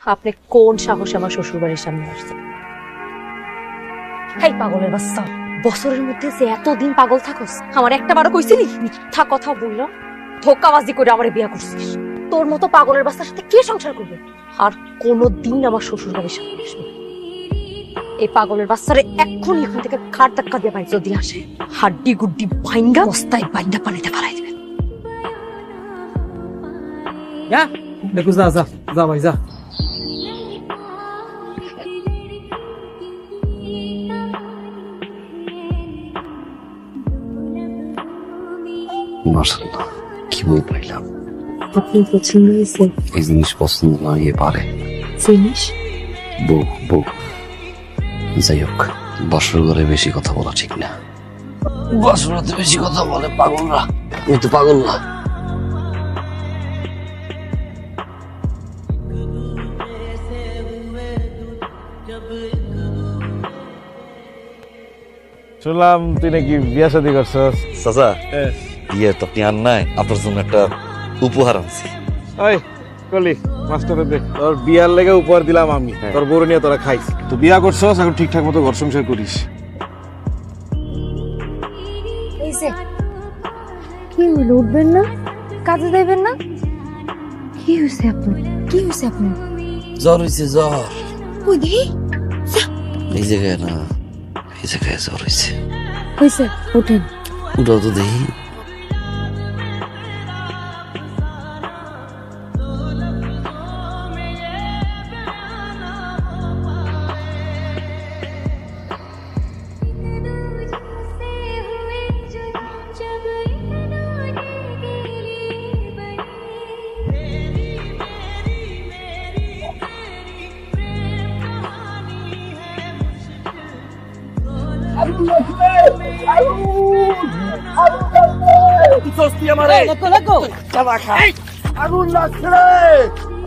আপনি কোন সাহসে আমার শ্বশুর বাড়ির সামনে আসছেন? এই পাগলের বাচ্চা, বছরের মধ্যে যে এতদিন পাগল থাকস, আমার একটা বারো কইছিলি? মিথ্যা কথা বললো, ধোকাবাজি করে আমারে বিয়া করছিস। তোর মতো পাগলের বাচ্চার সাথে কে সংসার করবে? আর কোনদিন আমার শ্বশুর বাড়ির সামনে আসবে? এই পাগলের বাচ্চারে এক্ষুনি এখান থেকে ঘাট ধাক্কা দিয়ে বাইরে যদি আসে, হাড্ডি গুড্ডি ভাইঙ্গা বস্তায় বাইন্দা পানিতে ফেলাই দেবেন। দেখো, যা যা যা ভাই যা। মাশাআল্লাহ, কি বউ পাইলাম। আপনার পছন্দ হয়েছে? এই জিনিস পছন্দ না হয়ে পারে? জিনিস বউ বউ। যাই হোক, বাসর ঘরে বেশি কথা বলা ঠিক না। বাসরাতে বেশি কথা বলে পাগলরা। আমি তো পাগল না। শুনলাম তুই নাকি বিয়া শাদী করছস। চাচা, বিয়ে তো আপনি আর নাই, আপনার জন্য একটা উপহার আনছি। ওই কলি মাস্টারে দে, তোর বিয়ার লেগে উপহার দিলাম আমি, তোর বড় নিয়ে তোরা খাইস। তো বিয়া করছস, এখন ঠিকঠাক মতো ঘর সংসার করিস। এই যে কি হইল, উঠবেন না? কাজে যাইবেন না? কি হয়েছে আপনার? কি হয়েছে আপনার? জ্বর হয়েছে, জ্বর। কই দেখি। এই জায়গায় না, এই জায়গায় জ্বর হয়েছে। হয়েছে, ওঠেন। উঠাও তো দেখি।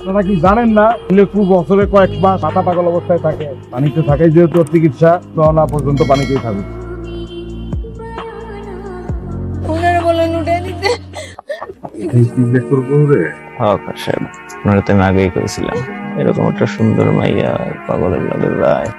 আপনারা কি জানেন না, খুব বছরে কয়েক মাস মাথা পাগল অবস্থায় থাকে। পানিতে থাকে যেহেতু চিকিৎসা না পর্যন্ত পানিতেই থাকবে। আমি আগেই করেছিলাম, এরকম একটা সুন্দর মাইয়া পাগলের লাগে রায়।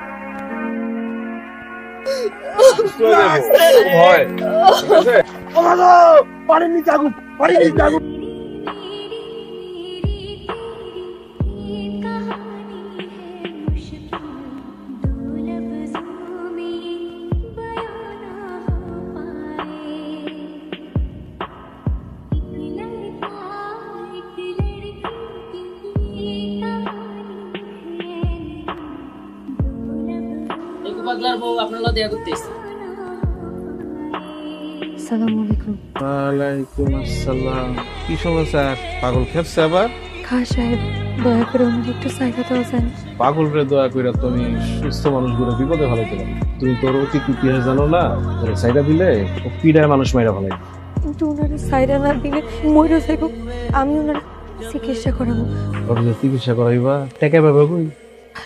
ওয়ালাইকুম আসসালাম। কি সমাচার? পাগল খেপছে আবার? খান সাহেব, দয়া করে ওনার একটু সাইডে দেওয়া যায় না? পাগল রে দয়া করে তুমি সুস্থ মানুষগুলো বিপদে ফেলাইতে পারো। তুমি তোর অতীত ইতিহাস জানো না? তোর সাইডা দিলে ও পিড়ায় মানুষ মাইরা ফেলাই। কিন্তু ওনারা সাইডে না দিলে মরে যাইব। আমি ওনার চিকিৎসা করাবো। তোর যে চিকিৎসা করাইবা টাকা পাবে কই?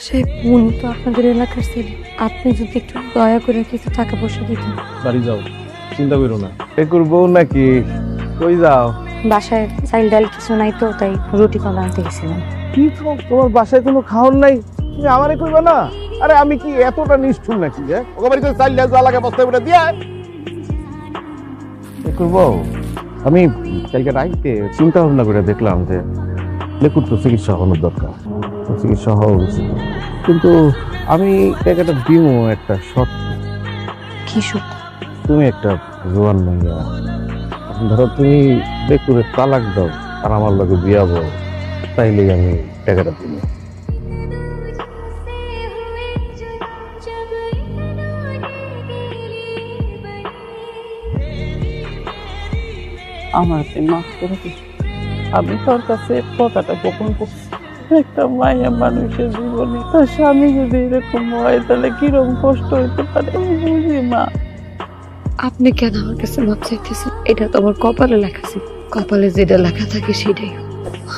সাহেব, উনি তো আপনাদের এলাকার ছেলে, আপনি যদি একটু দয়া করে কিছু টাকা পয়সা দিতেন। বাড়ি যাও, চিন্তা করো না। এ করবো নাকি? কই যাও? বাসায় চাইল ডাল কিছু নাই তো, তাই রুটি কলা আনতে গেছিলাম। কি তোমার বাসায় কোনো খাওয়ার নাই? তুমি আমারে কইবা না? আরে আমি কি এতটা নিষ্ঠুর নাকি? ওকে বাড়িতে চাইল ডাল যা লাগে বস্তায় উঠে দিয়া এ করবো। আমি কালকে রাইতে চিন্তা ভাবনা করে দেখলাম যে লেকুর তো চিকিৎসা হওয়ার দরকার, চিকিৎসা হওয়া উচিত। কিন্তু আমি টাকাটা দিব একটা শর্ত। কি শর্ত? তুমি একটা জোয়ান মাইয়া, ধরো তুমি লেকুরে তালাক দাও আর আমার লগে বিয়া বল, তাইলেই আমি টাকাটা দিব। আমার মাফ করে দিস। আমি তোর কাছে কথাটা গোপন করছি। একটা মায়া মানুষের জীবনে তার স্বামী যদি এরকম হয় তাহলে কিরকম কষ্ট হইতে পারে আমি বুঝি মা। আপনি কেন আমার কাছে মাপ চাইতেছেন? এটা তো আমার কপালে লেখা ছিল, কপালে যেটা লেখা থাকে সেটাই।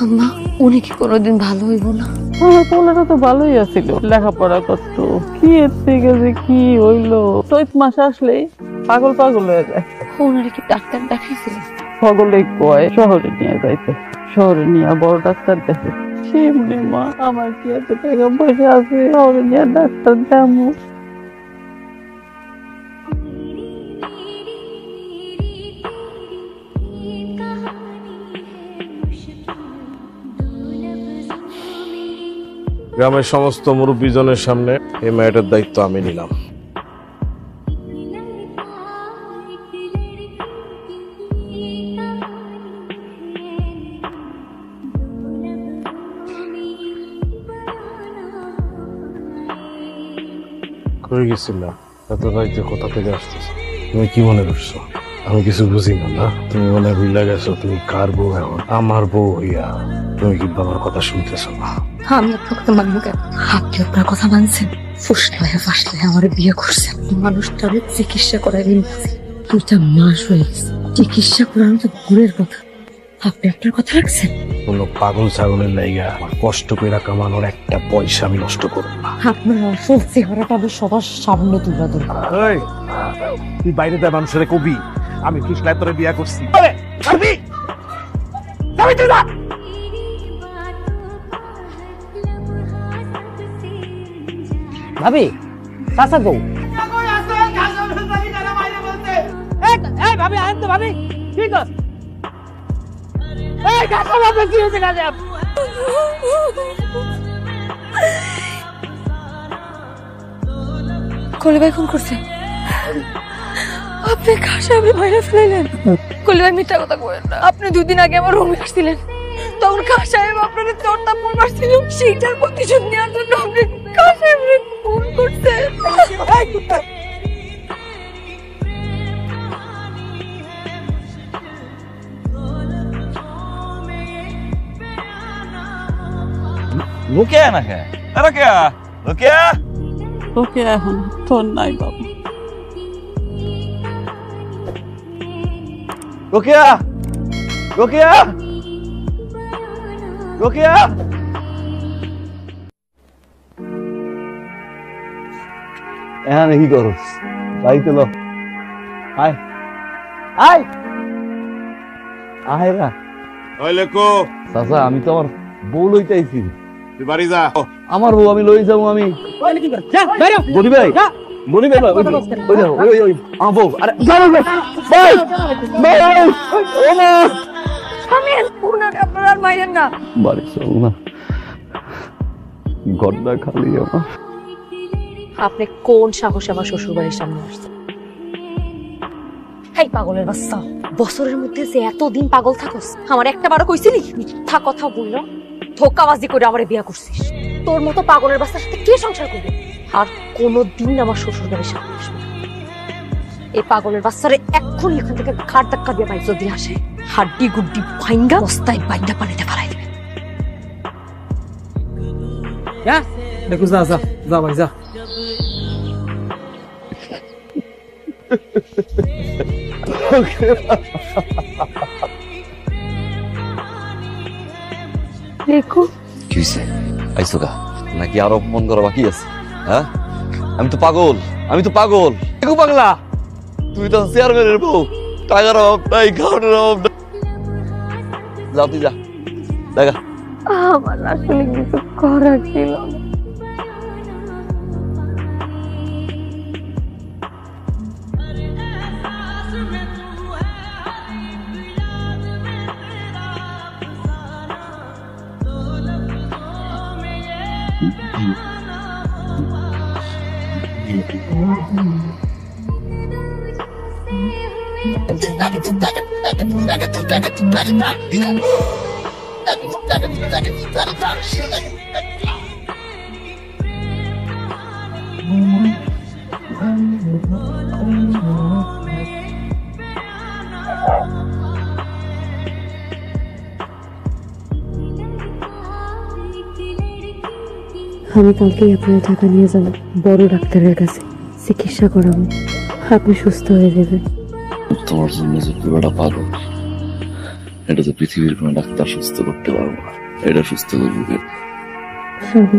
আম্মা, উনি কি কোনোদিন ভালো হইব না? আমার পোলাটা তো ভালোই আছিল, লেখাপড়া করতো। কি এর থেকে যে কি হইলো, চৈত মাস আসলেই পাগল পাগল হয়ে যায়। ওনারা কি ডাক্তার দেখাইছিলেন? সকলেই কয় শহরে নিয়ে যাইতে, শহরে নিয়ে বড় ডাক্তার দেখে। কেমনে মা, আমার কি এত টাকা পয়সা আছে ওর নিয়ে ডাক্তার দেবো? গ্রামের সমস্ত মুরব্বীজনের সামনে এই মেয়েটার দায়িত্ব আমি নিলাম। কই গেছিলাম? এত রাইতে কোথা থেকে আসতেছ? তুমি কি মনে করছো আমি কিছু বুঝি না? না, তুমি মনে ভুলে গেছো তুমি কার বউ এখন? আমার বউ হইয়া তুমি কিন্তু আমার কথা শুনতেছো না। আমি আপনার কথা মানবো কেন? আপনি আপনার কথা মানছেন, ফুসলে ফাসলে আমার বিয়ে করছেন, মানুষটারে চিকিৎসা করাই দিন। 2টা মাস হয়ে গেছে, চিকিৎসা করানো তো দূরের কথা, আপনি আপনার কথা রাখছেন? কোনো পাগল ছাগলের লাইগা আমার কষ্ট করে কামানোর একটা পয়সা আমি নষ্ট করব না। আপনার আসল চেহারাটা আমি সবার সামনে তুলে ধরবো। তুই বাইরে দেয় মানুষের কবি আমি কৃষ্ণায় তোরে বিয়া করছি। ভাবি চাচা বউ এই ভাবি আইন তো ভাবি ঠিক আছে। এই কাকা বাবা কি হয়েছে কাজে? কলি ভাই ফোন করছে, আপনি খাসা আপনি বাইরে ফেলাইলেন। কলি ভাই মিথ্যা কথা কইেন না, আপনি 2 দিন আগে আমার রুমে আসছিলেন, তখন খা সাহেব আপনার চোরটা ফোন মারছিল, সেইটার প্রতিশোধ নেওয়ার জন্য আপনি খা সাহেবরে ফোন করছেন। রোকেয়া না কে? রোকেয়া, রোকেয়া, তোকে এখন তোর নাই বাবা। রোকেয়া, রোকেয়া, রোকেয়া। এখানে কি করছ? বাড়িতে লো, আয় আয় আয় না। চাচা আমি তো আমার বউ লইতে আইছি। তুই বাড়ি যা। আমার বউ আমি লই যাবো। আমি বলি ভাই, বলি ভাই, ওই দেখো, ওই আমার বউ। আরে ভাই, ভাই, ও মা, আমি পুনার আপনার আর মাইরেন না। বাড়ি চল না, ঘরটা খালি আমার। আপনি কোন সাহস আমার শ্বশুর বাড়ির সামনে আসছেন? এই পাগলের বাচ্চা, বছরের মধ্যে যে এতদিন পাগল থাকস, আমার একটা বারো কইছিলি? মিথ্যা কথা বলল, ধোকাবাজি করে আমার বিয়া করছিস। তোর মতো পাগলের বাচ্চার সাথে কে সংসার করবে? আর কোনোদিন আমার শ্বশুর বাড়ির সামনে আসবে না। এই পাগলের বাচ্চারে এক্ষুনি এখান থেকে ঘাট ধাক্কা দিয়ে বাইর যদি আসে, হাড্ডি গুড্ডি ভাঙ্গা বস্তায় বাইন্দা পানিতে ফেলাই দেবে। দেখো যা যা যা ভাই যা। দেখো কি হয়েছে? আইসো গা নাকি আরো মন করা বাকি আছে? হ্যাঁ, আমি তো পাগল, আমি তো পাগল। দেখো পাগলা, তুই তো চেয়ারম্যানের বউ, টাকার অভাব নাই, খাওয়ানোর অভাব নাই। যাও তুই যা, দেখা। আমার আসলে কিছু করার ছিল না। আমি কালকেই আপনার টাকা নিয়ে যাব বড় ডাক্তারের কাছে, চিকিৎসা করাবো, আপনি সুস্থ হয়ে যাবেন। তোমার জন্য যে পুরোটা পাগল, এটা তো পৃথিবীর কোনো ডাক্তার সুস্থ করতে পারবো না। এটা সুস্থ করবো কে? স্বামী